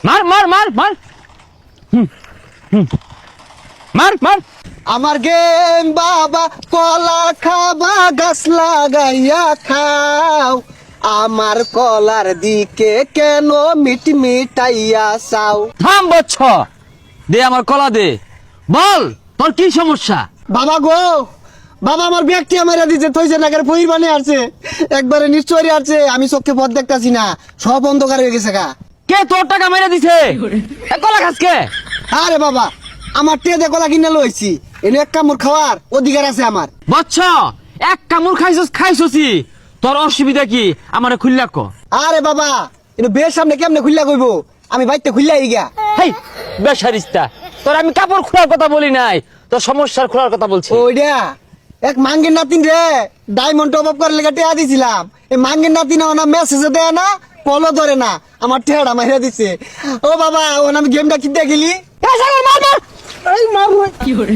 মার মার মার মার মার মার। আমার গেম বাবা কলা খাবা গাছ লাগাইয়া খাও, আমার কলার দিকে কেন মিটমিটাইয়া চাও। থাম বচ্ছ, দে আমার কলা দে, বল তোর কি সমস্যা? বাবা গো, বাবা আমার ব্যাগটি আমার দিচ্ছে, থইছে না করে পহির বানিয়ে আসছে, একবারে নিশ্চয়ই আসছে, আমি চোখে পথ দেখতাছি না, সব অন্ধকার হয়ে গেছে গা। কে তোর টাকা মেরে দিছে? এ কলা খাস কে? আরে বাবা, আমার টেদে কলা কিনে লইছি, এনে এক কামড় খাওয়ার অধিকার আছে আমার। বচ্ছ, এক কামড় খাইছস খাইছসি, তোর অসুবিধা কি আমারে খুললা ক। আরে বাবা, এটা বের সামনে কেমনে খুললা কইবো, আমি বাইতে খুললাই গিয়া। হেই বেশারিস্তা, তোর আমি কাপড় খোলার কথা বলি নাই, তোর সমস্যার খোলার কথা বলছি। ওইডা এক মাঙ্গের নাতিন রে ডায়মন্ড টপ আপ করার লেগে টেয়া দিছিলাম, এই মাঙ্গের নাতিন না মেসেজে দেয় না, কলও ধরে না, আমার টেহাটা মাইরা দিছে। ও বাবা, ওন আমি গেমটা কিনতে গেলি, এই মার মার, এই মার, কি করে?